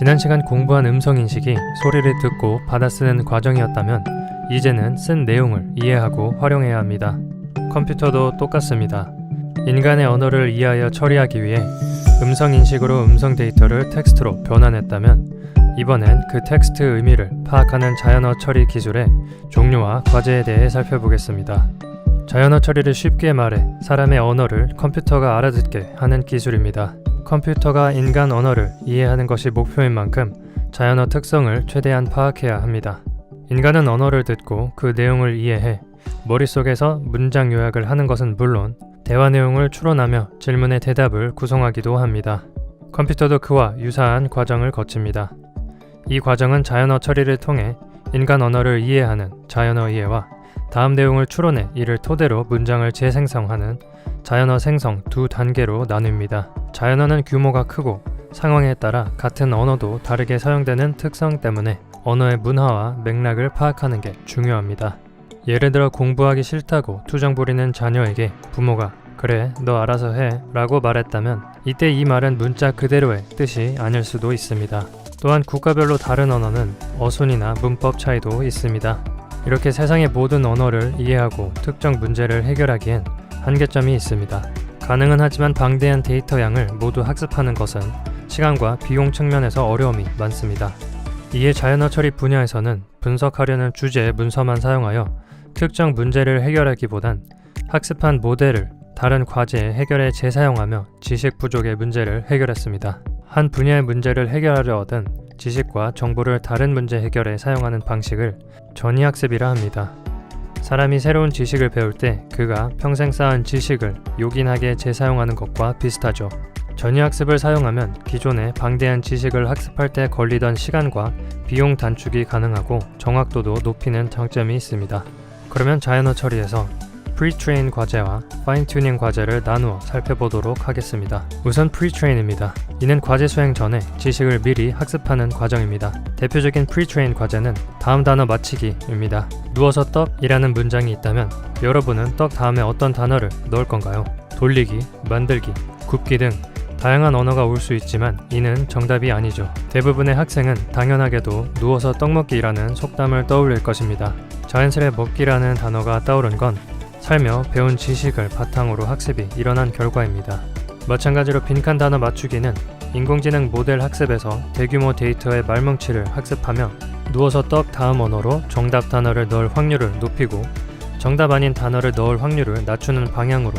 지난 시간 공부한 음성인식이 소리를 듣고 받아쓰는 과정이었다면 이제는 쓴 내용을 이해하고 활용해야 합니다. 컴퓨터도 똑같습니다. 인간의 언어를 이해하여 처리하기 위해 음성인식으로 음성 데이터를 텍스트로 변환했다면 이번엔 그 텍스트 의미를 파악하는 자연어 처리 기술의 종류와 과제에 대해 살펴보겠습니다. 자연어 처리를 쉽게 말해 사람의 언어를 컴퓨터가 알아듣게 하는 기술입니다. 컴퓨터가 인간 언어를 이해하는 것이 목표인 만큼 자연어 특성을 최대한 파악해야 합니다. 인간은 언어를 듣고 그 내용을 이해해 머릿속에서 문장 요약을 하는 것은 물론 대화 내용을 추론하며 질문의 대답을 구성하기도 합니다. 컴퓨터도 그와 유사한 과정을 거칩니다. 이 과정은 자연어 처리를 통해 인간 언어를 이해하는 자연어 이해와 다음 내용을 추론해 이를 토대로 문장을 재생성하는 자연어 생성 두 단계로 나뉩니다. 자연어는 규모가 크고 상황에 따라 같은 언어도 다르게 사용되는 특성 때문에 언어의 문화와 맥락을 파악하는 게 중요합니다. 예를 들어 공부하기 싫다고 투정 부리는 자녀에게 부모가 그래 너 알아서 해 라고 말했다면 이때 이 말은 문자 그대로의 뜻이 아닐 수도 있습니다. 또한 국가별로 다른 언어는 어순이나 문법 차이도 있습니다. 이렇게 세상의 모든 언어를 이해하고 특정 문제를 해결하기엔 한계점이 있습니다. 가능은 하지만 방대한 데이터 양을 모두 학습하는 것은 시간과 비용 측면에서 어려움이 많습니다. 이에 자연어 처리 분야에서는 분석하려는 주제의 문서만 사용하여 특정 문제를 해결하기보단 학습한 모델을 다른 과제의 해결에 재사용하며 지식 부족의 문제를 해결했습니다. 한 분야의 문제를 해결하려 얻은 지식과 정보를 다른 문제 해결에 사용하는 방식을 전이학습이라 합니다. 사람이 새로운 지식을 배울 때 그가 평생 쌓은 지식을 요긴하게 재사용하는 것과 비슷하죠. 전이학습을 사용하면 기존의 방대한 지식을 학습할 때 걸리던 시간과 비용 단축이 가능하고 정확도도 높이는 장점이 있습니다. 그러면 자연어 처리에서 Pre-train 과제와 Fine-tuning 과제를 나누어 살펴보도록 하겠습니다. 우선 Pre-train입니다. 이는 과제 수행 전에 지식을 미리 학습하는 과정입니다. 대표적인 Pre-train 과제는 다음 단어 맞히기입니다. 누워서 떡이라는 문장이 있다면 여러분은 떡 다음에 어떤 단어를 넣을 건가요? 돌리기, 만들기, 굽기 등 다양한 언어가 올 수 있지만 이는 정답이 아니죠. 대부분의 학생은 당연하게도 누워서 떡 먹기라는 속담을 떠올릴 것입니다. 자연스레 먹기라는 단어가 떠오른 건 살며 배운 지식을 바탕으로 학습이 일어난 결과입니다. 마찬가지로 빈칸 단어 맞추기는 인공지능 모델 학습에서 대규모 데이터의 말뭉치를 학습하며 누워서 떡 다음 언어로 정답 단어를 넣을 확률을 높이고 정답 아닌 단어를 넣을 확률을 낮추는 방향으로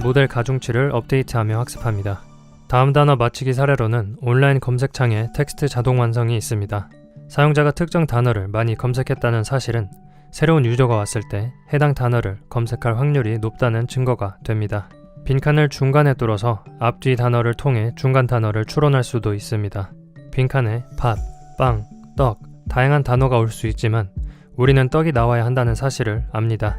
모델 가중치를 업데이트하며 학습합니다. 다음 단어 맞히기 사례로는 온라인 검색창에 텍스트 자동 완성이 있습니다. 사용자가 특정 단어를 많이 검색했다는 사실은 새로운 유저가 왔을 때 해당 단어를 검색할 확률이 높다는 증거가 됩니다. 빈칸을 중간에 뚫어서 앞뒤 단어를 통해 중간 단어를 추론할 수도 있습니다. 빈칸에 밥, 빵, 떡, 다양한 단어가 올 수 있지만 우리는 떡이 나와야 한다는 사실을 압니다.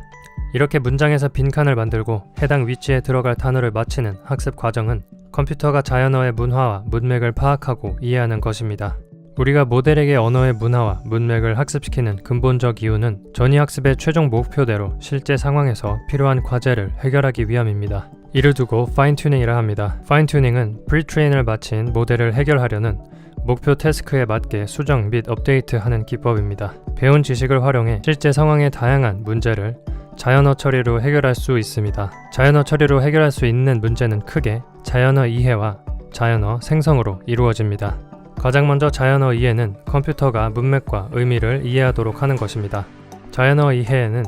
이렇게 문장에서 빈칸을 만들고 해당 위치에 들어갈 단어를 맞히는 학습 과정은 컴퓨터가 자연어의 문화와 문맥을 파악하고 이해하는 것입니다. 우리가 모델에게 언어의 문화와 문맥을 학습시키는 근본적 이유는 전이학습의 최종 목표대로 실제 상황에서 필요한 과제를 해결하기 위함입니다. 이를 두고 파인튜닝이라 합니다. 파인튜닝은 프리트레인을 마친 모델을 해결하려는 목표 태스크에 맞게 수정 및 업데이트하는 기법입니다. 배운 지식을 활용해 실제 상황의 다양한 문제를 자연어 처리로 해결할 수 있습니다. 자연어 처리로 해결할 수 있는 문제는 크게 자연어 이해와 자연어 생성으로 이루어집니다. 가장 먼저 자연어 이해는 컴퓨터가 문맥과 의미를 이해하도록 하는 것입니다. 자연어 이해에는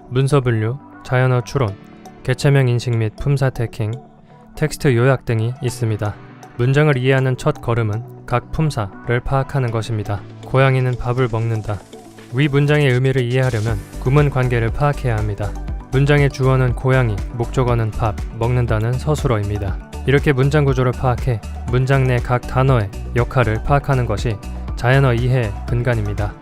문서 분류, 자연어 추론, 개체명 인식 및 품사 태깅, 텍스트 요약 등이 있습니다. 문장을 이해하는 첫 걸음은 각 품사를 파악하는 것입니다. 고양이는 밥을 먹는다. 위 문장의 의미를 이해하려면 구문 관계를 파악해야 합니다. 문장의 주어는 고양이, 목적어는 밥, 먹는다는 서술어입니다. 이렇게 문장 구조를 파악해 문장 내 각 단어의 역할을 파악하는 것이 자연어 이해의 근간입니다.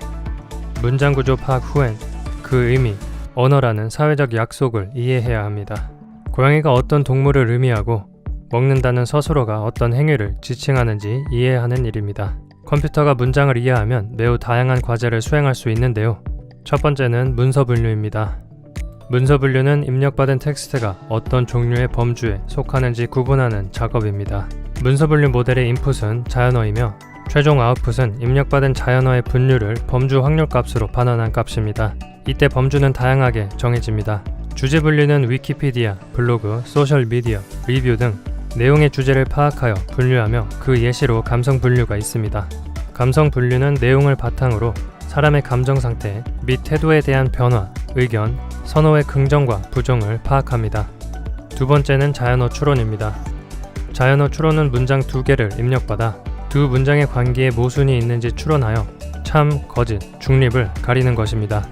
문장 구조 파악 후엔 그 의미, 언어라는 사회적 약속을 이해해야 합니다. 고양이가 어떤 동물을 의미하고 먹는다는 서술어가 어떤 행위를 지칭하는지 이해하는 일입니다. 컴퓨터가 문장을 이해하면 매우 다양한 과제를 수행할 수 있는데요. 첫 번째는 문서 분류입니다. 문서 분류는 입력받은 텍스트가 어떤 종류의 범주에 속하는지 구분하는 작업입니다. 문서 분류 모델의 인풋은 자연어이며 최종 아웃풋은 입력받은 자연어의 분류를 범주 확률값으로 반환한 값입니다. 이때 범주는 다양하게 정해집니다. 주제 분류는 위키피디아, 블로그, 소셜미디어, 리뷰 등 내용의 주제를 파악하여 분류하며 그 예시로 감성 분류가 있습니다. 감성 분류는 내용을 바탕으로 사람의 감정 상태 및 태도에 대한 변화, 의견, 선호의 긍정과 부정을 파악합니다. 두 번째는 자연어 추론입니다. 자연어 추론은 문장 2개를 입력받아 두 문장의 관계에 모순이 있는지 추론하여 참, 거짓, 중립을 가리는 것입니다.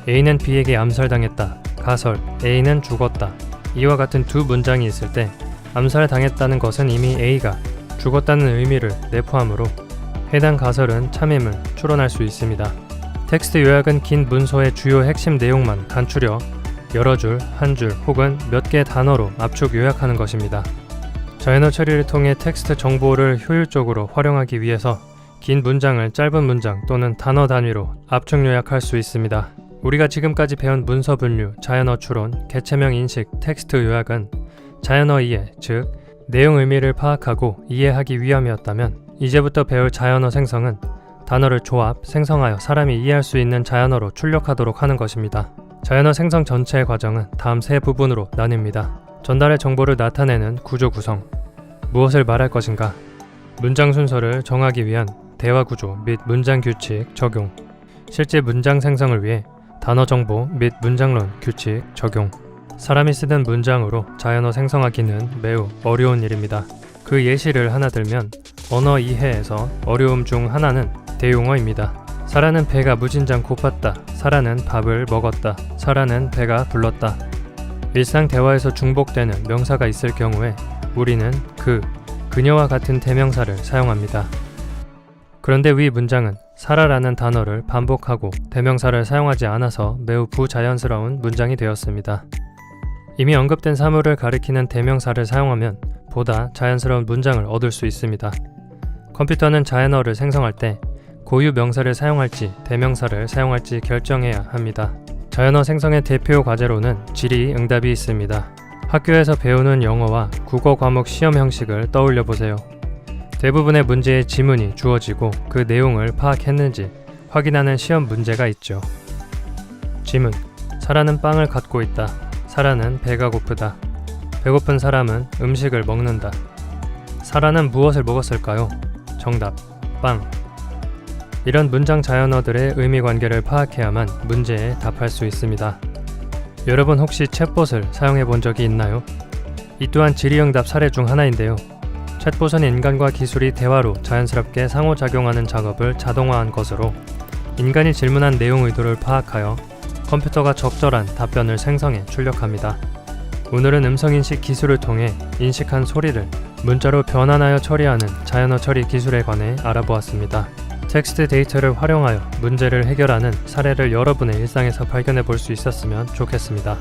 A는 B에게 암살당했다. 가설, A는 죽었다. 이와 같은 두 문장이 있을 때 암살당했다는 것은 이미 A가 죽었다는 의미를 내포하므로 해당 가설은 참임을 추론할 수 있습니다. 텍스트 요약은 긴 문서의 주요 핵심 내용만 간추려 여러 줄, 한 줄 혹은 몇 개의 단어로 압축 요약하는 것입니다. 자연어 처리를 통해 텍스트 정보를 효율적으로 활용하기 위해서 긴 문장을 짧은 문장 또는 단어 단위로 압축 요약할 수 있습니다. 우리가 지금까지 배운 문서 분류, 자연어 추론, 개체명 인식, 텍스트 요약은 자연어 이해, 즉 내용 의미를 파악하고 이해하기 위함이었다면 이제부터 배울 자연어 생성은 단어를 조합, 생성하여 사람이 이해할 수 있는 자연어로 출력하도록 하는 것입니다. 자연어 생성 전체의 과정은 다음 세 부분으로 나뉩니다. 전달의 정보를 나타내는 구조 구성, 무엇을 말할 것인가, 문장 순서를 정하기 위한 대화 구조 및 문장 규칙 적용, 실제 문장 생성을 위해 단어 정보 및 문장론 규칙 적용. 사람이 쓰는 문장으로 자연어 생성하기는 매우 어려운 일입니다. 그 예시를 하나 들면 언어 이해에서 어려움 중 하나는 대용어입니다. 사라는 배가 무진장 고팠다. 사라는 밥을 먹었다. 사라는 배가 불렀다. 일상 대화에서 중복되는 명사가 있을 경우에 우리는 그녀와 같은 대명사를 사용합니다. 그런데 위 문장은 사라라는 단어를 반복하고 대명사를 사용하지 않아서 매우 부자연스러운 문장이 되었습니다. 이미 언급된 사물을 가리키는 대명사를 사용하면 보다 자연스러운 문장을 얻을 수 있습니다. 컴퓨터는 자연어를 생성할 때 고유 명사를 사용할지 대명사를 사용할지 결정해야 합니다. 자연어 생성의 대표 과제로는 질의응답이 있습니다. 학교에서 배우는 영어와 국어 과목 시험 형식을 떠올려 보세요. 대부분의 문제에 지문이 주어지고 그 내용을 파악했는지 확인하는 시험 문제가 있죠. 지문: 사라는 빵을 갖고 있다. 사라는 배가 고프다. 배고픈 사람은 음식을 먹는다. 사라는 무엇을 먹었을까요? 정답: 빵. 이런 문장 자연어들의 의미 관계를 파악해야만 문제에 답할 수 있습니다. 여러분 혹시 챗봇을 사용해 본 적이 있나요? 이 또한 질의응답 사례 중 하나인데요. 챗봇은 인간과 기술이 대화로 자연스럽게 상호작용하는 작업을 자동화한 것으로 인간이 질문한 내용 의도를 파악하여 컴퓨터가 적절한 답변을 생성해 출력합니다. 오늘은 음성인식 기술을 통해 인식한 소리를 문자로 변환하여 처리하는 자연어 처리 기술에 관해 알아보았습니다. 텍스트 데이터를 활용하여 문제를 해결하는 사례를 여러분의 일상에서 발견해 볼 수 있었으면 좋겠습니다.